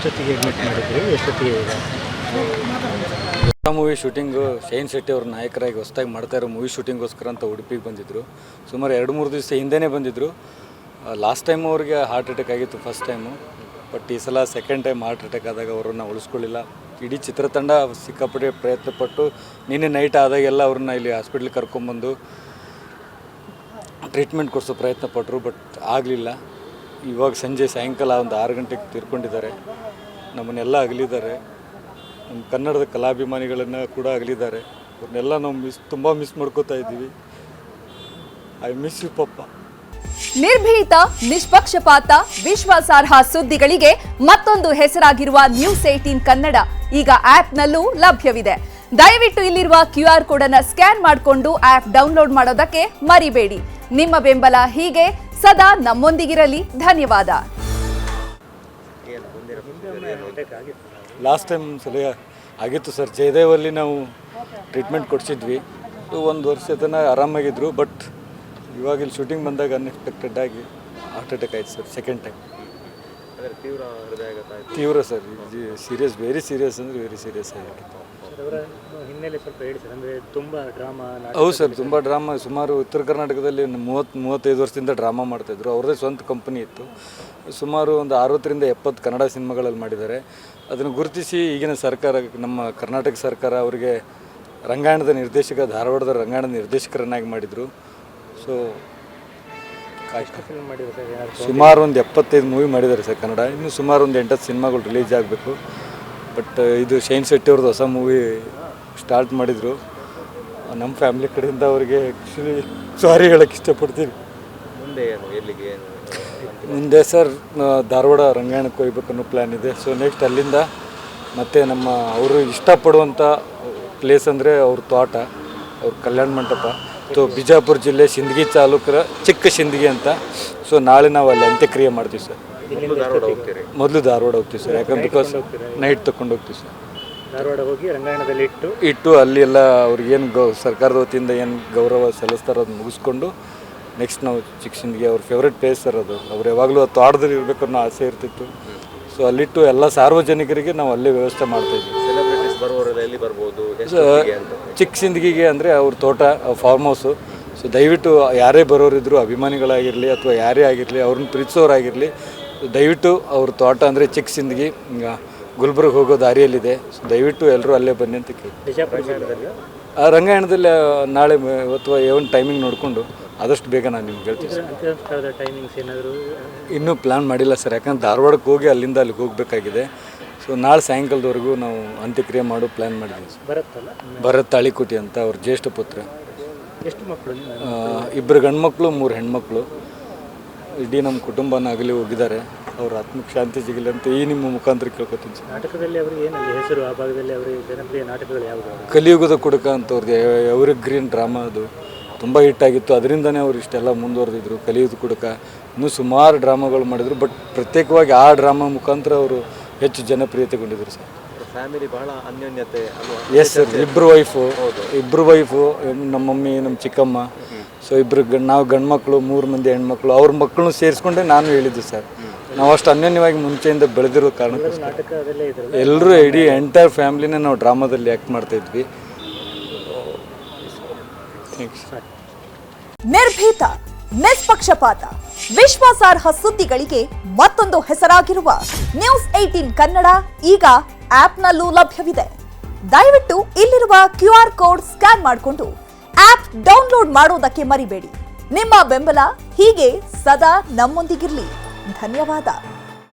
ಎಷ್ಟೊತ್ತಿಗೆ ಅಡ್ಮಿಟ್ ಮಾಡಿದ್ರಿ, ಎಷ್ಟೊತ್ತಿಗೆ ಈಗ ಮೂವಿ ಶೂಟಿಂಗು ಶೈನ್ ಶೆಟ್ಟಿ ಅವ್ರ ನಾಯಕರಾಗಿ ಹೊಸದಾಗಿ ಮಾಡ್ತಾ ಇರೋ ಮೂವಿ ಶೂಟಿಂಗೋಸ್ಕರ ಅಂತ ಉಡುಪಿಗೆ ಬಂದಿದ್ದರು. ಸುಮಾರು 2-3 ದಿವಸ ಹಿಂದೆಯೇ ಬಂದಿದ್ದರು. ಲಾಸ್ಟ್ ಟೈಮ್ ಅವ್ರಿಗೆ ಹಾರ್ಟ್ ಅಟ್ಯಾಕ್ ಆಗಿತ್ತು ಫಸ್ಟ್ ಟೈಮು, ಬಟ್ ಈ ಸಲ ಸೆಕೆಂಡ್ ಟೈಮ್ ಹಾರ್ಟ್ ಅಟ್ಯಾಕ್ ಆದಾಗ ಅವರನ್ನು ಉಳಿಸ್ಕೊಳ್ಳಿಲ್ಲ. ಇಡೀ ಚಿತ್ರತಂಡ ಸಿಕ್ಕಾಪಟ್ಟೆ ಪ್ರಯತ್ನಪಟ್ಟು ನಿನ್ನೆ ನೈಟ್ ಆದಾಗೆಲ್ಲ ಅವ್ರನ್ನ ಇಲ್ಲಿ ಹಾಸ್ಪಿಟ್ಲಿಗೆ ಕರ್ಕೊಂಬಂದು ಟ್ರೀಟ್ಮೆಂಟ್ ಕೊಡಿಸೋ ಪ್ರಯತ್ನ ಪಟ್ಟರು, ಬಟ್ ಆಗಲಿಲ್ಲ. ಇವಾಗ ಸಾಯಂಕಾಲ ಒಂದು 6 ಗಂಟೆಗೆ ತೀರ್ಕೊಂಡಿದ್ದಾರೆ. ನಮ್ಮನ್ನೆಲ್ಲ ಅಗಲಿದ್ದಾರೆ. ನಮ್ಮ ಕನ್ನಡದ ಕಲಾಭಿಮಾನಿಗಳನ್ನು ಕೂಡ ಅಗಲಿದ್ದಾರೆ. ಅವ್ರನ್ನೆಲ್ಲ ನಾವು ತುಂಬ ಮಿಸ್ ಮಾಡ್ಕೋತಾ ಇದ್ದೀವಿ. ಐ ಮಿಸ್ ಯು ಪಪ್ಪ. ನಿರ್ಭೀತ, ನಿಷ್ಪಕ್ಷಪಾತ, ವಿಶ್ವಾಸಾರ್ಹ ಸುದ್ದಿಗಳಿಗೆ ಮತ್ತೊಂದು ಹೆಸರಾಗಿರುವ News18 ಕನ್ನಡ ಈಗ ಆಪ್ನಲ್ಲೂ ಲಭ್ಯವಿದೆ. ದಯವಿಟ್ಟು ಇಲ್ಲಿರುವ QR ಕೋಡ್ ಅನ್ನು ಸ್ಕ್ಯಾನ್ ಮಾಡಿಕೊಂಡು ಆಪ್ ಡೌನ್ಲೋಡ್ ಮಾಡೋದಕ್ಕೆ ಮರಿಬೇಡಿ. ನಿಮ್ಮ ಬೆಂಬಲ ಹೀಗೆ ಸದಾ ನಮ್ಮೊಂದಿಗಿರಲಿ. ಧನ್ಯವಾದ. ಲಾಸ್ಟ್ ಟೈಮ್ ಸಲ ಆಗಿತ್ತು ಸರ್. ಜಯದೇವಲ್ಲಿ ನಾವು ಟ್ರೀಟ್ಮೆಂಟ್ ಕೊಡಿಸಿದ್ವಿ. 1 ವರ್ಷ ತನಕ ಆರಾಮಾಗಿದ್ದರು, ಬಟ್ ಇವಾಗ ಇಲ್ಲಿ ಶೂಟಿಂಗ್ ಬಂದಾಗ ಅನ್ಎಕ್ಸ್ಪೆಕ್ಟೆಡ್ ಆಗಿ ಹಾರ್ಟ್ ಅಟ್ಯಾಕ್ ಆಯ್ತು ಸರ್. ಸೆಕೆಂಡ್ ಟೈಮ್ ತೀವ್ರ ಸರ್. ಸೀರಿಯಸ್, ವೆರಿ ಸೀರಿಯಸ್ ಅಂದರೆ ವೆರಿ ಸೀರಿಯಸ್ ಆಗಿತ್ತು. ಹಿನ್ನೆಲೆ ಸ್ವಲ್ಪ ಹೇಳಿ ಸರ್, ಅಂದರೆ ತುಂಬ ಡ್ರಾಮಾ. ಹೌದು ಸರ್, ತುಂಬ ಡ್ರಾಮಾ. ಸುಮಾರು ಉತ್ತರ ಕರ್ನಾಟಕದಲ್ಲಿ 30-35 ವರ್ಷದಿಂದ ಡ್ರಾಮಾ ಮಾಡ್ತಾಯಿದ್ರು. ಅವ್ರದ್ದೇ ಸ್ವಂತ ಕಂಪನಿ ಇತ್ತು. ಸುಮಾರು ಒಂದು 60-70 ಕನ್ನಡ ಸಿನಿಮಾಗಳಲ್ಲಿ ಮಾಡಿದ್ದಾರೆ. ಅದನ್ನು ಗುರುತಿಸಿ ಈಗಿನ ಸರ್ಕಾರ, ನಮ್ಮ ಕರ್ನಾಟಕ ಸರ್ಕಾರ ಅವರಿಗೆ ರಂಗಾಯಣದ ನಿರ್ದೇಶಕ, ಧಾರವಾಡದ ರಂಗಾಯಣದ ನಿರ್ದೇಶಕರನ್ನಾಗಿ ಮಾಡಿದರು. ಸೊ ಸುಮಾರು ಒಂದು 75 ಮೂವಿ ಮಾಡಿದ್ದಾರೆ ಸರ್ ಕನ್ನಡ. ಇನ್ನು ಸುಮಾರು ಒಂದು 8 ಸಿನಿಮಾಗಳು ರಿಲೀಸ್ ಆಗಬೇಕು. ಬಟ್ ಇದು ಶೈನ್ ಶೆಟ್ಟಿ ಅವ್ರದ್ದು ಹೊಸ ಮೂವಿ ಸ್ಟಾರ್ಟ್ ಮಾಡಿದರು. ನಮ್ಮ ಫ್ಯಾಮಿಲಿ ಕಡೆಯಿಂದ ಅವರಿಗೆ ಆ್ಯಕ್ಚುಲಿ ಸಾರಿ ಹೇಳೋಕ್ಕೆ ಇಷ್ಟಪಡ್ತೀವಿ. ಮುಂದೆ ಸರ್ ಧಾರವಾಡ ರಂಗಾಯಣಕ್ಕೆ ಹೋಗ್ಬೇಕು ಅನ್ನೋ ಪ್ಲ್ಯಾನ್ ಇದೆ. ಸೊ ನೆಕ್ಸ್ಟ್ ಅಲ್ಲಿಂದ ಮತ್ತು ಅವರು ಇಷ್ಟಪಡುವಂಥ ಪ್ಲೇಸ್ ಅಂದರೆ ಅವ್ರ ತೋಟ, ಅವ್ರ ಕಲ್ಯಾಣ ಮಂಟಪ. ಸೊ ಬಿಜಾಪುರ ಜಿಲ್ಲೆ ಸಿಂದಗಿ ತಾಲೂಕರ ಚಿಕ್ಕ ಸಿಂದಗಿ ಅಂತ. ಸೊ ನಾಳೆ ನಾವು ಅಲ್ಲಿ ಅಂತ್ಯಕ್ರಿಯೆ ಮಾಡ್ತೀವಿ ಸರ್. ಮೊದಲು ಧಾರವಾಡ ಹೋಗ್ತೀವಿ ಸರ್, ಯಾಕಂದ್ರೆ ಬಿಕಾಸ್ ನೈಟ್ ತೊಗೊಂಡು ಹೋಗ್ತೀವಿ ಸರ್. ಧಾರವಾಡ ಹೋಗಿ ರಂಗಾಯಣದಲ್ಲಿ ಇಟ್ಟು ಅಲ್ಲಿ ಎಲ್ಲ ಅವ್ರಿಗೇನು ಸರ್ಕಾರದ ವತಿಯಿಂದ ಏನು ಗೌರವ ಸಲ್ಲಿಸ್ತಾರೋ ಅದು ಮುಗಿಸ್ಕೊಂಡು ನೆಕ್ಸ್ಟ್ ನಾವು ಚಿಕ್ಕ ಸಿಂದಗಿ ಅವ್ರ ಫೇವ್ರೆಟ್ ಪ್ಲೇಸ್ ಸರ್ ಅದು. ಅವ್ರು ಯಾವಾಗಲೂ ಆ ತೋಟದಲ್ಲಿ ಇರಬೇಕು ಅನ್ನೋ ಆಸೆ ಇರ್ತಿತ್ತು. ಸೊ ಅಲ್ಲಿಟ್ಟು ಎಲ್ಲ ಸಾರ್ವಜನಿಕರಿಗೆ ನಾವು ಅಲ್ಲೇ ವ್ಯವಸ್ಥೆ ಮಾಡ್ತಾಯಿದ್ವಿ. ಚಿಕ್ಕ ಸಿಂದಗಿಗೆ ಅಂದರೆ ಅವ್ರ ತೋಟ, ಫಾರ್ಮ್ ಹೌಸು. ಸೊ ದಯವಿಟ್ಟು ಯಾರೇ ಬರೋರಿದ್ರು, ಅಭಿಮಾನಿಗಳಾಗಿರಲಿ ಅಥವಾ ಯಾರೇ ಆಗಿರಲಿ, ಅವ್ರನ್ನ ಪ್ರೀತಿಸೋರಾಗಿರಲಿ, ದಯವಿಟ್ಟು ಅವ್ರ ತೋಟ ಅಂದರೆ ಚಿಕ್ಕ ಸಿಂದಗಿ ಗುಲ್ಬರ್ಗ ಹೋಗೋ ದಾರಿಯಲ್ಲಿದೆ. ಸೊ ದಯವಿಟ್ಟು ಎಲ್ಲರೂ ಅಲ್ಲೇ ಬನ್ನಿ ಅಂತ ಕೇಳಿ. ಆ ರಂಗಾಯಣದಲ್ಲಿ ನಾಳೆ ಅಥವಾ ಏನು ಟೈಮಿಂಗ್ ನೋಡಿಕೊಂಡು ಆದಷ್ಟು ಬೇಗ ನಾನು ನಿಮ್ಗೆ ಹೇಳ್ತೀನಿ ಸರ್. ಇನ್ನೂ ಪ್ಲ್ಯಾನ್ ಮಾಡಿಲ್ಲ ಸರ್, ಯಾಕಂದ್ರೆ ಧಾರವಾಡಕ್ಕೆ ಹೋಗಿ ಅಲ್ಲಿಂದ ಅಲ್ಲಿಗೆ ಹೋಗಬೇಕಾಗಿದೆ. ಸೊ ನಾಳೆ ಸಾಯಂಕಾಲದವರೆಗೂ ನಾವು ಅಂತ್ಯಕ್ರಿಯೆ ಮಾಡೋ ಪ್ಲ್ಯಾನ್ ಮಾಡಿದ್ದೀವಿ ಸರ್. ಭರತ್ ತಾಳಿಕೋಟಿ ಅಂತ ಅವ್ರ ಜ್ಯೇಷ್ಠ ಪುತ್ರ. ಎಷ್ಟು ಮಕ್ಕಳು? 2 ಗಂಡು ಮಕ್ಕಳು, 3 ಹೆಣ್ಮಕ್ಳು. ಇಡೀ ನಮ್ಮ ಕುಟುಂಬನ ಅಗಲಿ ಹೋಗಿದ್ದಾರೆ. ಅವ್ರ ಆತ್ಮಕ್ಕೆ ಶಾಂತಿ ಸಿಗಲಿ ಅಂತ ಈ ನಿಮ್ಮ ಮುಖಾಂತರ ಕೇಳ್ಕೊತೀನಿ ಸರ್. ನಾಟಕದಲ್ಲಿ ಅವರಿಗೆ ಏನಲ್ಲಿ ಹೆಸರು, ಆ ಭಾಗದಲ್ಲಿ ಅವರಿಗೆ ಜನಪ್ರಿಯ ನಾಟಕಗಳು ಯಾವುದು? ಕಲಿಯುಗದ ಕುಡುಕ ಅಂತ ಅವ್ರದ್ದು ಎವರ್ಗ್ರೀನ್ ಡ್ರಾಮಾ, ಅದು ತುಂಬ ಹಿಟ್ಟಾಗಿತ್ತು. ಅದರಿಂದನೇ ಅವ್ರು ಇಷ್ಟೆಲ್ಲ ಮುಂದುವರೆದಿದ್ರು. ಕಲಿಯುಗದ ಕುಡುಕ, ಇನ್ನೂ ಸುಮಾರು ಡ್ರಾಮಾಗಳು ಮಾಡಿದರು. ಬಟ್ ಪ್ರತ್ಯೇಕವಾಗಿ ಆ ಡ್ರಾಮಾ ಮುಖಾಂತರ ಅವರು ಹೆಚ್ಚು ಜನಪ್ರಿಯತೆಗೊಂಡಿದ್ರು ಸರ್. ಫ್ಯಾಮಿಲಿ ಬಹಳ ಅನ್ಯೋನ್ಯತೆ. ಎಸ್ ಸರ್, ಇಬ್ಬರು ವೈಫು, ನಮ್ಮ ಮಮ್ಮಿ, ನಮ್ಮ ಚಿಕ್ಕಮ್ಮ. ಸೊ ನಾವು ಗಂಡು ಮಕ್ಕಳು, 3 ಮಂದಿ ಹೆಣ್ಮಕ್ಳು. ಅವ್ರ ಮಕ್ಕಳನ್ನು ಸೇರಿಸ್ಕೊಂಡೆ ನಾನು ಹೇಳಿದ್ದು ಸರ್. ನಾವು ಅಷ್ಟು ಅನ್ಯೋನ್ಯವಾಗಿ ಮುಂಚೆಯಿಂದ ಬೆಳೆದಿರೋ ಕಾರಣಕ್ಕೋಸ್ಕರ ಎಲ್ಲರೂ ಇಡೀ ಎಂಟೈರ್ ಫ್ಯಾಮಿಲಿನೇ ನಾವು ಡ್ರಾಮಾದಲ್ಲಿ ಆ್ಯಕ್ಟ್ ಮಾಡ್ತಾಯಿದ್ವಿ. ನಿರ್ಭೀತ, ನಿಷ್ಪಕ್ಷಪಾತ, ವಿಶ್ವಾಸಾರ್ಹ ಸುದ್ದಿಗಳಿಗೆ ಮತ್ತೊಂದು ಹೆಸರಾಗಿರುವ News18 ಕನ್ನಡ ಈಗ ಆಪ್ನಲ್ಲೂ ಲಭ್ಯವಿದೆ. ದಯವಿಟ್ಟು ಇಲ್ಲಿರುವ QR ಕೋಡ್ ಸ್ಕ್ಯಾನ್ ಮಾಡಿಕೊಂಡು ಆಪ್ ಡೌನ್ಲೋಡ್ ಮಾಡೋದಕ್ಕೆ ಮರಿಬೇಡಿ. ನಿಮ್ಮ ಬೆಂಬಲ ಹೀಗೆ ಸದಾ ನಮ್ಮೊಂದಿಗಿರಲಿ. ಧನ್ಯವಾದ.